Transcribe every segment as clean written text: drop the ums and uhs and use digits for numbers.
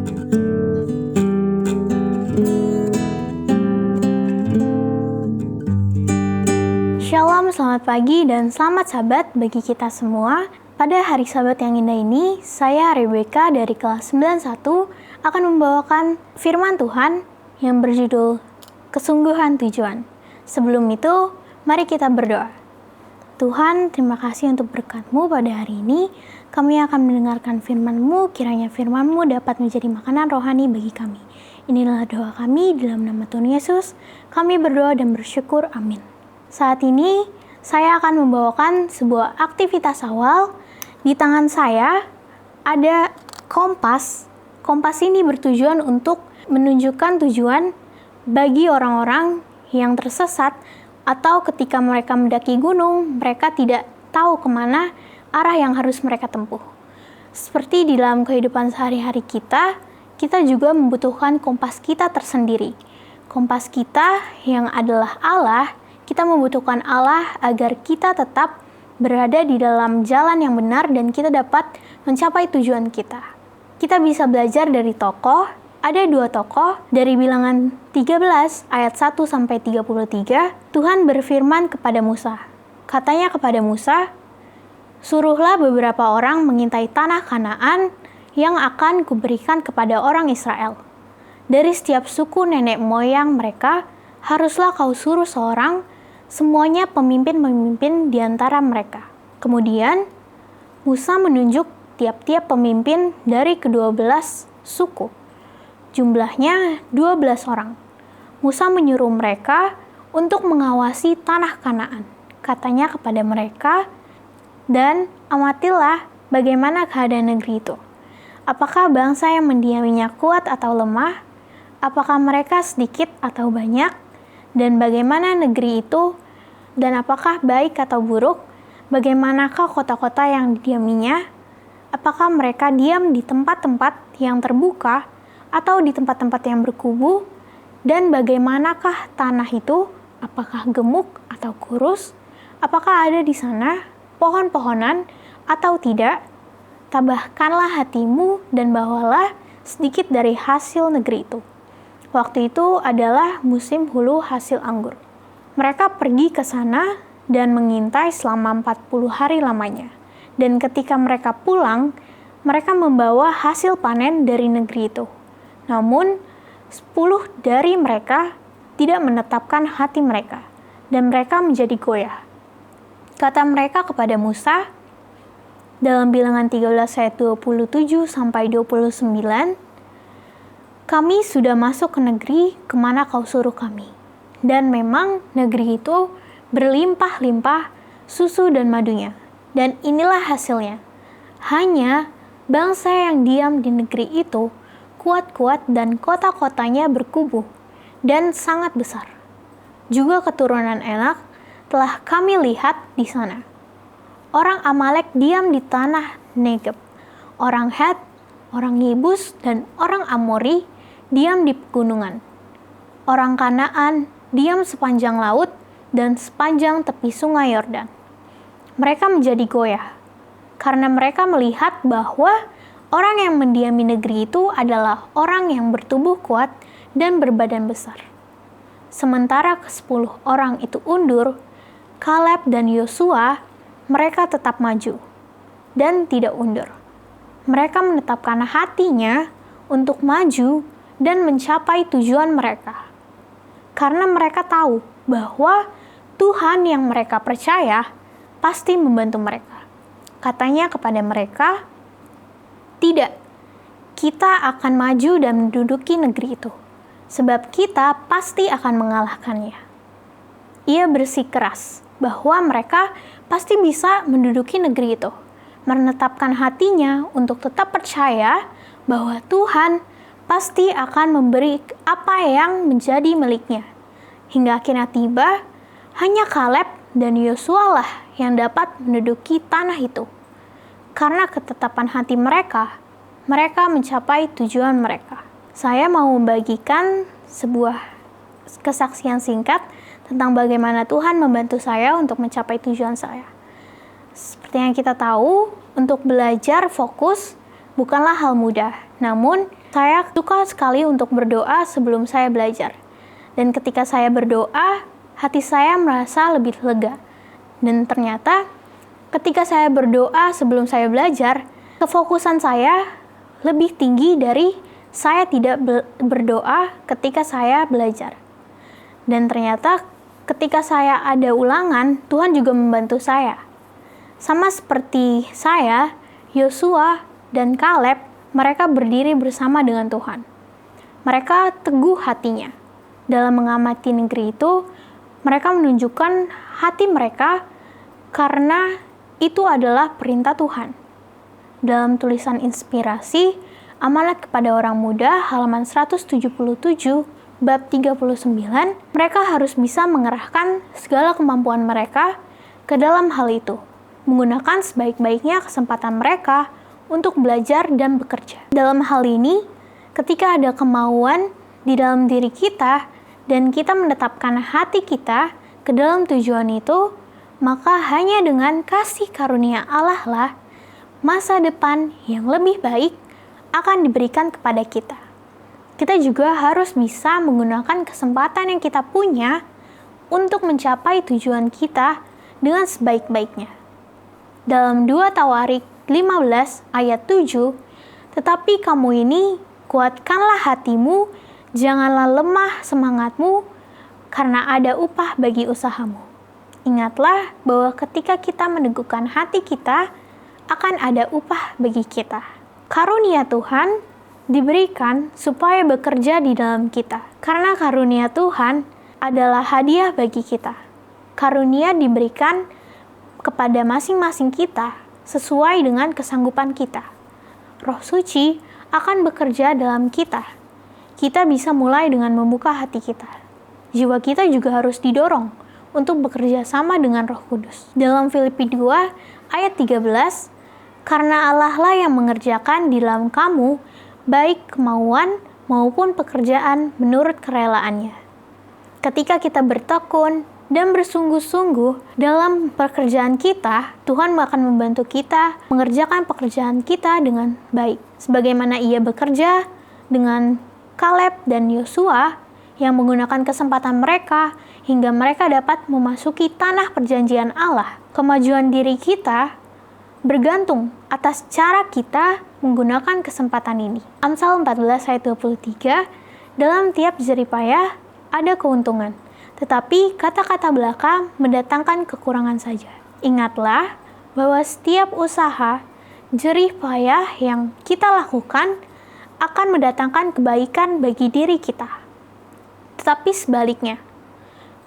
Shalom, selamat pagi dan selamat Sabat bagi kita semua. Pada hari Sabat yang indah ini, saya Rebecca dari kelas 91 akan membawakan firman Tuhan yang berjudul Kesungguhan Tujuan. Sebelum itu, mari kita berdoa. Tuhan, terima kasih untuk berkat-Mu pada hari ini. Kami akan mendengarkan firman-Mu, kiranya firman-Mu dapat menjadi makanan rohani bagi kami. Inilah doa kami dalam nama Tuhan Yesus. Kami berdoa dan bersyukur. Amin. Saat ini, saya akan membawakan sebuah aktivitas awal. Di tangan saya ada kompas. Kompas ini bertujuan untuk menunjukkan tujuan bagi orang-orang yang tersesat atau ketika mereka mendaki gunung, mereka tidak tahu kemana arah yang harus mereka tempuh. Seperti di dalam kehidupan sehari-hari kita juga membutuhkan kompas kita tersendiri. Kompas kita yang adalah Allah. Kita membutuhkan Allah agar kita tetap berada di dalam jalan yang benar dan kita dapat mencapai tujuan kita. Kita bisa belajar dari tokoh. Ada 2 tokoh dari Bilangan 13 ayat 1-33. Tuhan berfirman kepada Musa. Katanya kepada Musa, "Suruhlah beberapa orang mengintai tanah Kanaan yang akan kuberikan kepada orang Israel. Dari setiap suku nenek moyang mereka, haruslah kau suruh seorang, semuanya pemimpin-pemimpin di antara mereka." Kemudian, Musa menunjuk tiap-tiap pemimpin dari ke-12 suku. Jumlahnya 12 orang. Musa menyuruh mereka untuk mengawasi tanah Kanaan. Katanya kepada mereka, "Dan amatilah bagaimana keadaan negeri itu. Apakah bangsa yang mendiaminya kuat atau lemah? Apakah mereka sedikit atau banyak? Dan bagaimana negeri itu, dan apakah baik atau buruk? Bagaimanakah kota-kota yang didiaminya? Apakah mereka diam di tempat-tempat yang terbuka atau di tempat-tempat yang berkubu? Dan bagaimanakah tanah itu? Apakah gemuk atau kurus? Apakah ada di sana pohon-pohonan atau tidak? Tabahkanlah hatimu dan bawalah sedikit dari hasil negeri itu." Waktu itu adalah musim hulu hasil anggur. Mereka pergi ke sana dan mengintai selama 40 hari lamanya. Dan ketika mereka pulang, mereka membawa hasil panen dari negeri itu. Namun, 10 dari mereka tidak menetapkan hati mereka, dan mereka menjadi goyah. Kata mereka kepada Musa, dalam Bilangan 13 ayat 27-29, "Kami sudah masuk ke negeri kemana kau suruh kami. Dan memang negeri itu berlimpah-limpah susu dan madunya. Dan inilah hasilnya. Hanya bangsa yang diam di negeri itu kuat-kuat dan kota-kotanya berkubu dan sangat besar. Juga keturunan Enak telah kami lihat di sana. Orang Amalek diam di tanah Negeb. Orang Het, orang Yebus, dan orang Amori diam di pegunungan. Orang Kanaan diam sepanjang laut dan sepanjang tepi sungai Yordan." Mereka menjadi goyah, karena mereka melihat bahwa orang yang mendiami negeri itu adalah orang yang bertubuh kuat dan berbadan besar. Sementara ke-10 orang itu undur, Kaleb dan Yosua, mereka tetap maju dan tidak undur. Mereka menetapkan hatinya untuk maju dan mencapai tujuan mereka. Karena mereka tahu bahwa Tuhan yang mereka percaya pasti membantu mereka. Katanya kepada mereka, "Tidak, kita akan maju dan menduduki negeri itu, sebab kita pasti akan mengalahkannya." Ia bersikeras bahwa mereka pasti bisa menduduki negeri itu, menetapkan hatinya untuk tetap percaya bahwa Tuhan pasti akan memberi apa yang menjadi miliknya. Hingga akhirnya tiba, hanya Kaleb dan Yosua lah yang dapat menduduki tanah itu. Karena ketetapan hati mereka, mereka mencapai tujuan mereka. Saya mau membagikan sebuah kesaksian singkat tentang bagaimana Tuhan membantu saya untuk mencapai tujuan saya. Seperti yang kita tahu, untuk belajar fokus bukanlah hal mudah. Namun, Saya suka sekali untuk berdoa sebelum saya belajar. Dan ketika saya berdoa, hati saya merasa lebih lega. Dan ternyata ketika saya berdoa sebelum saya belajar, kefokusan saya lebih tinggi dari saya tidak berdoa ketika saya belajar. Dan ternyata ketika saya ada ulangan, Tuhan juga membantu saya. Sama seperti saya, Yosua dan Kaleb, mereka berdiri bersama dengan Tuhan. Mereka teguh hatinya. Dalam mengamati negeri itu, mereka menunjukkan hati mereka karena itu adalah perintah Tuhan. Dalam tulisan inspirasi, Amanat kepada Orang Muda, halaman 177, bab 39, mereka harus bisa mengerahkan segala kemampuan mereka ke dalam hal itu, menggunakan sebaik-baiknya kesempatan mereka untuk belajar dan bekerja. Dalam hal ini, ketika ada kemauan di dalam diri kita dan kita menetapkan hati kita ke dalam tujuan itu, maka hanya dengan kasih karunia Allah lah masa depan yang lebih baik akan diberikan kepada kita. Kita juga harus bisa menggunakan kesempatan yang kita punya untuk mencapai tujuan kita dengan sebaik-baiknya. Dalam 2 Tawarik 15 ayat 7, tetapi kamu ini kuatkanlah hatimu, janganlah lemah semangatmu, karena ada upah bagi usahamu. Ingatlah bahwa ketika kita meneguhkan hati kita, akan ada upah bagi kita. Karunia Tuhan diberikan supaya bekerja di dalam kita. Karena karunia Tuhan adalah hadiah bagi kita. Karunia diberikan kepada masing-masing kita sesuai dengan kesanggupan kita. Roh Suci akan bekerja dalam kita. Kita bisa mulai dengan membuka hati kita. Jiwa kita juga harus didorong untuk bekerja sama dengan Roh Kudus. Dalam Filipi 2 ayat 13, karena Allah lah yang mengerjakan di dalam kamu baik kemauan maupun pekerjaan menurut kerelaannya. Ketika kita bertekun dan bersungguh-sungguh dalam pekerjaan kita, Tuhan akan membantu kita mengerjakan pekerjaan kita dengan baik. Sebagaimana Ia bekerja dengan Kaleb dan Yosua yang menggunakan kesempatan mereka hingga mereka dapat memasuki tanah perjanjian Allah. Kemajuan diri kita bergantung atas cara kita menggunakan kesempatan ini. Amsal 14 ayat 23, dalam tiap jeripayah ada keuntungan, tetapi kata-kata belaka mendatangkan kekurangan saja. Ingatlah bahwa setiap usaha jerih payah yang kita lakukan akan mendatangkan kebaikan bagi diri kita. Tetapi sebaliknya,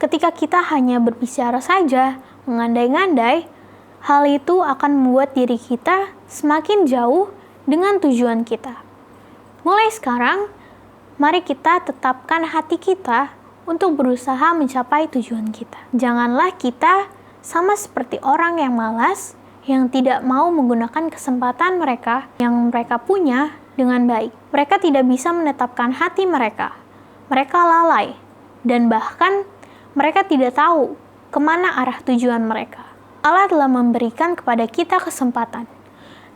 ketika kita hanya berbicara saja, mengandai-ngandai, hal itu akan membuat diri kita semakin jauh dengan tujuan kita. Mulai sekarang, mari kita tetapkan hati kita untuk berusaha mencapai tujuan kita. Janganlah kita sama seperti orang yang malas, yang tidak mau menggunakan kesempatan mereka yang mereka punya dengan baik. Mereka tidak bisa menetapkan hati mereka. Mereka lalai, dan bahkan mereka tidak tahu kemana arah tujuan mereka. Allah telah memberikan kepada kita kesempatan.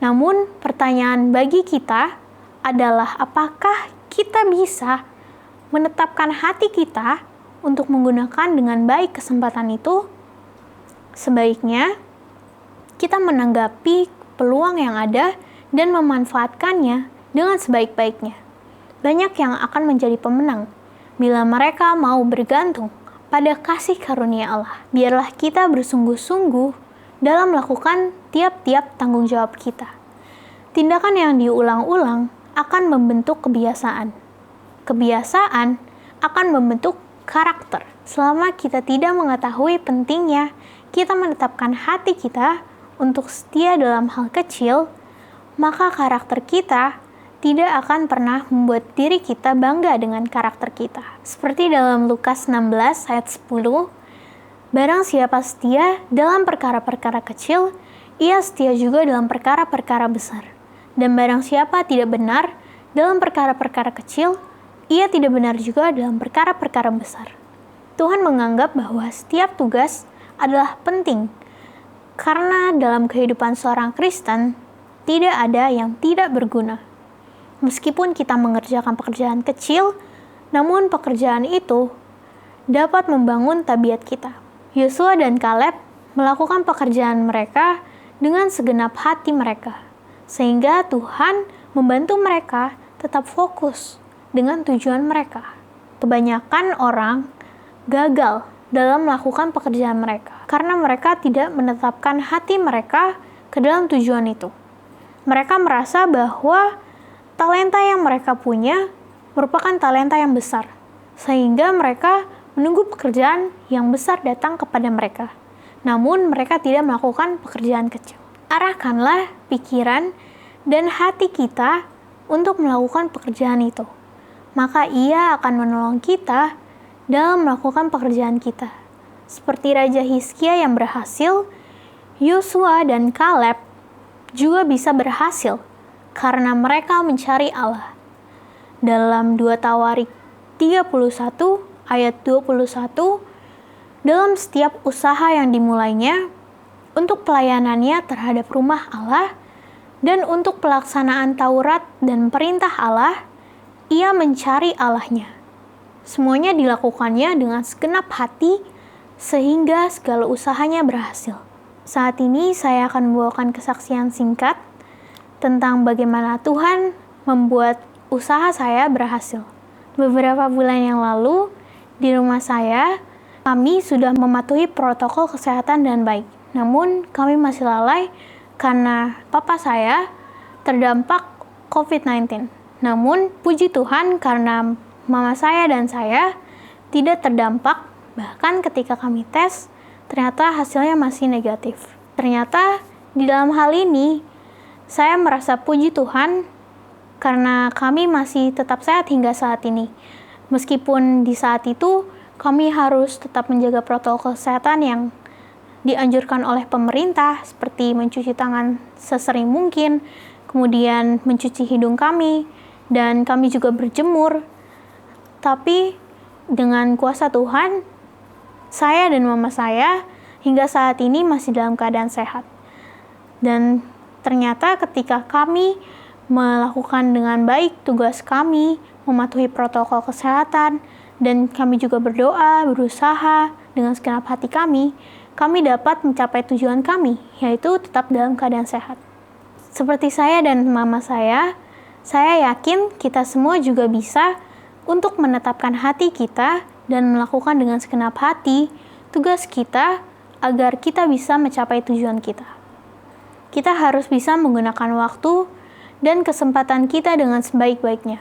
Namun, pertanyaan bagi kita adalah apakah kita bisa menetapkan hati kita untuk menggunakan dengan baik kesempatan itu? Sebaiknya, kita menanggapi peluang yang ada dan memanfaatkannya dengan sebaik-baiknya. Banyak yang akan menjadi pemenang bila mereka mau bergantung pada kasih karunia Allah. Biarlah kita bersungguh-sungguh dalam melakukan tiap-tiap tanggung jawab kita. Tindakan yang diulang-ulang akan membentuk kebiasaan. Kebiasaan akan membentuk karakter. Selama kita tidak mengetahui pentingnya kita menetapkan hati kita untuk setia dalam hal kecil, maka karakter kita tidak akan pernah membuat diri kita bangga dengan karakter kita. Seperti dalam Lukas 16 ayat 10, barang siapa setia dalam perkara-perkara kecil, ia setia juga dalam perkara-perkara besar. Dan barang siapa tidak benar dalam perkara-perkara kecil, ia tidak benar juga dalam perkara-perkara besar. Tuhan menganggap bahwa setiap tugas adalah penting, karena dalam kehidupan seorang Kristen, tidak ada yang tidak berguna. Meskipun kita mengerjakan pekerjaan kecil, namun pekerjaan itu dapat membangun tabiat kita. Yosua dan Kaleb melakukan pekerjaan mereka dengan segenap hati mereka, sehingga Tuhan membantu mereka tetap fokus dengan tujuan mereka. Kebanyakan orang gagal dalam melakukan pekerjaan mereka karena mereka tidak menetapkan hati mereka ke dalam tujuan itu. Mereka merasa bahwa talenta yang mereka punya merupakan talenta yang besar, sehingga mereka menunggu pekerjaan yang besar datang kepada mereka. Namun mereka tidak melakukan pekerjaan kecil. Arahkanlah pikiran dan hati kita untuk melakukan pekerjaan itu. Maka Ia akan menolong kita dalam melakukan pekerjaan kita. Seperti Raja Hizkia yang berhasil, Yosua dan Kaleb juga bisa berhasil karena mereka mencari Allah. Dalam 2 Tawarik 31 ayat 21, dalam setiap usaha yang dimulainya, untuk pelayanannya terhadap rumah Allah, dan untuk pelaksanaan Taurat dan perintah Allah, ia mencari Allahnya. Semuanya dilakukannya dengan segenap hati, sehingga segala usahanya berhasil. Saat ini saya akan membawakan kesaksian singkat tentang bagaimana Tuhan membuat usaha saya berhasil. Beberapa bulan yang lalu, di rumah saya, kami sudah mematuhi protokol kesehatan dan baik. Namun, kami masih lalai karena papa saya terdampak COVID-19. Namun, puji Tuhan karena mama saya dan saya tidak terdampak. Bahkan ketika kami tes, ternyata hasilnya masih negatif. Ternyata di dalam hal ini, saya merasa puji Tuhan karena kami masih tetap sehat hingga saat ini. Meskipun di saat itu kami harus tetap menjaga protokol kesehatan yang dianjurkan oleh pemerintah, seperti mencuci tangan sesering mungkin, kemudian mencuci hidung kami, dan kami juga berjemur. Tapi dengan kuasa Tuhan, saya dan mama saya hingga saat ini masih dalam keadaan sehat. Dan ternyata ketika kami melakukan dengan baik tugas kami, mematuhi protokol kesehatan, dan kami juga berdoa, berusaha dengan segenap hati kami dapat mencapai tujuan kami, yaitu tetap dalam keadaan sehat. Seperti saya dan mama saya yakin kita semua juga bisa untuk menetapkan hati kita dan melakukan dengan segenap hati tugas kita agar kita bisa mencapai tujuan kita. Kita harus bisa menggunakan waktu dan kesempatan kita dengan sebaik-baiknya.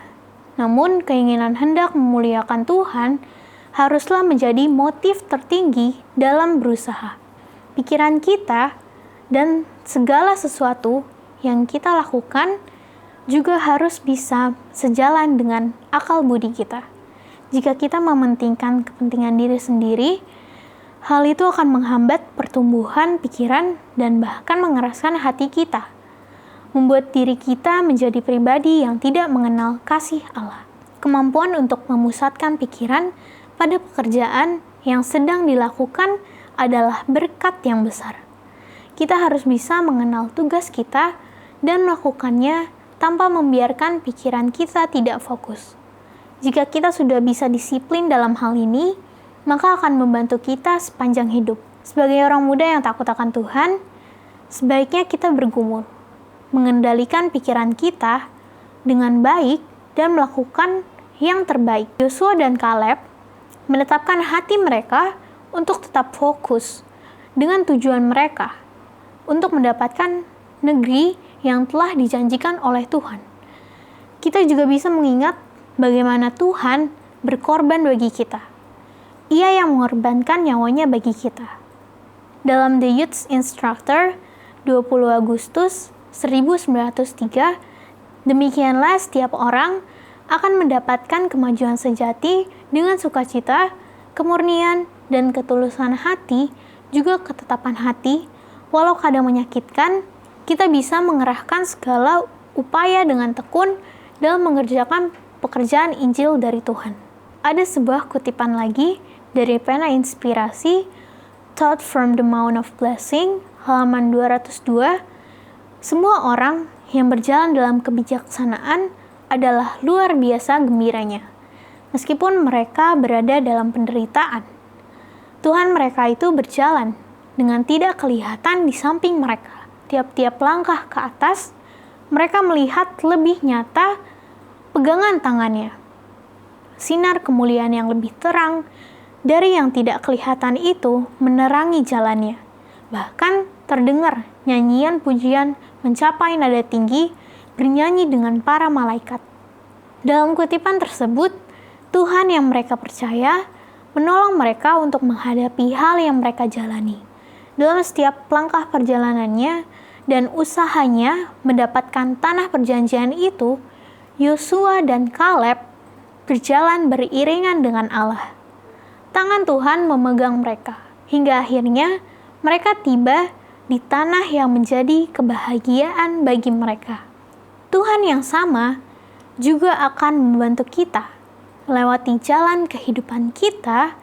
Namun, keinginan hendak memuliakan Tuhan haruslah menjadi motif tertinggi dalam berusaha. Pikiran kita dan segala sesuatu yang kita lakukan juga harus bisa sejalan dengan akal budi kita. Jika kita mementingkan kepentingan diri sendiri, hal itu akan menghambat pertumbuhan pikiran dan bahkan mengeraskan hati kita, membuat diri kita menjadi pribadi yang tidak mengenal kasih Allah. Kemampuan untuk memusatkan pikiran pada pekerjaan yang sedang dilakukan adalah berkat yang besar. Kita harus bisa mengenal tugas kita dan melakukannya tanpa membiarkan pikiran kita tidak fokus. Jika kita sudah bisa disiplin dalam hal ini, maka akan membantu kita sepanjang hidup. Sebagai orang muda yang takut akan Tuhan, sebaiknya kita bergumul, mengendalikan pikiran kita dengan baik dan melakukan yang terbaik. Yosua dan Kaleb menetapkan hati mereka untuk tetap fokus dengan tujuan mereka untuk mendapatkan negeri yang telah dijanjikan oleh Tuhan. Kita juga bisa mengingat bagaimana Tuhan berkorban bagi kita. Ia yang mengorbankan nyawanya bagi kita. Dalam The Youth Instructor 20 Agustus 1903, demikianlah setiap orang akan mendapatkan kemajuan sejati dengan sukacita, kemurnian, dan ketulusan hati, juga ketetapan hati, walau kadang menyakitkan, kita bisa mengerahkan segala upaya dengan tekun dalam mengerjakan pekerjaan Injil dari Tuhan. Ada sebuah kutipan lagi dari pena inspirasi, Thought from the Mount of Blessing, halaman 202, semua orang yang berjalan dalam kebijaksanaan adalah luar biasa gembiranya. Meskipun mereka berada dalam penderitaan, Tuhan mereka itu berjalan dengan tidak kelihatan di samping mereka. Tiap-tiap langkah ke atas, mereka melihat lebih nyata pegangan tangannya. Sinar kemuliaan yang lebih terang dari yang tidak kelihatan itu menerangi jalannya. Bahkan terdengar nyanyian pujian mencapai nada tinggi bernyanyi dengan para malaikat. Dalam kutipan tersebut, Tuhan yang mereka percaya menolong mereka untuk menghadapi hal yang mereka jalani. Dalam setiap langkah perjalanannya dan usahanya mendapatkan tanah perjanjian itu, Yosua dan Kaleb berjalan beriringan dengan Allah. Tangan Tuhan memegang mereka, hingga akhirnya mereka tiba di tanah yang menjadi kebahagiaan bagi mereka. Tuhan yang sama juga akan membantu kita melewati jalan kehidupan kita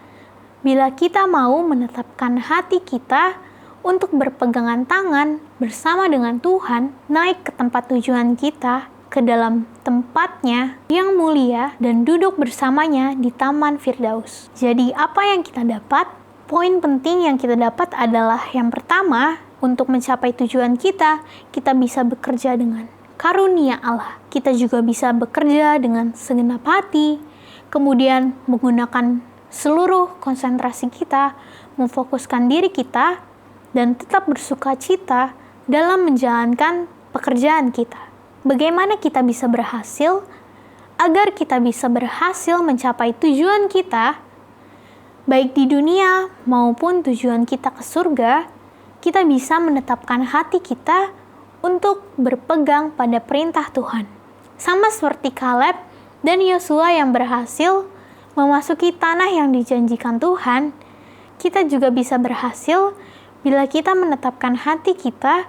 bila kita mau menetapkan hati kita untuk berpegangan tangan bersama dengan Tuhan naik ke tempat tujuan kita, ke dalam tempatnya yang mulia dan duduk bersamanya di Taman Firdaus. Jadi apa yang kita dapat? Poin penting yang kita dapat adalah yang pertama, untuk mencapai tujuan kita bisa bekerja dengan karunia Allah. Kita juga bisa bekerja dengan segenap hati, kemudian menggunakan seluruh konsentrasi kita, memfokuskan diri kita, dan tetap bersuka cita dalam menjalankan pekerjaan kita. Bagaimana kita bisa berhasil? Agar kita bisa berhasil mencapai tujuan kita, baik di dunia maupun tujuan kita ke surga, kita bisa menetapkan hati kita untuk berpegang pada perintah Tuhan. Sama seperti Kaleb dan Yosua yang berhasil memasuki tanah yang dijanjikan Tuhan, kita juga bisa berhasil bila kita menetapkan hati kita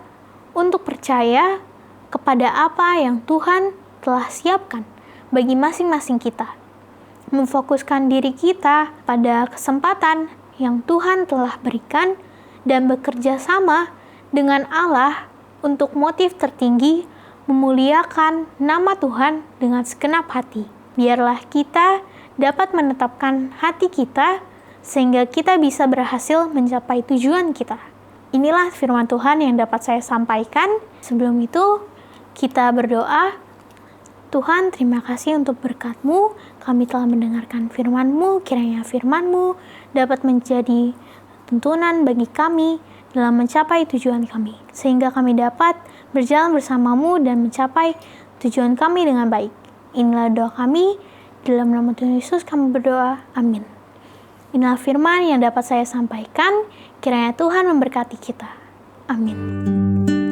untuk percaya kepada apa yang Tuhan telah siapkan bagi masing-masing kita. Memfokuskan diri kita pada kesempatan yang Tuhan telah berikan dan bekerja sama dengan Allah untuk motif tertinggi memuliakan nama Tuhan dengan segenap hati. Biarlah kita dapat menetapkan hati kita sehingga kita bisa berhasil mencapai tujuan kita. Inilah firman Tuhan yang dapat saya sampaikan. Sebelum itu, kita berdoa. Tuhan, terima kasih untuk berkat-Mu. Kami telah mendengarkan firman-Mu. Kiranya firman-Mu dapat menjadi tuntunan bagi kami dalam mencapai tujuan kami, sehingga kami dapat berjalan bersama-Mu dan mencapai tujuan kami dengan baik. Inilah doa kami, dalam nama Tuhan Yesus kami berdoa, amin. Inilah firman yang dapat saya sampaikan, kiranya Tuhan memberkati kita. Amin.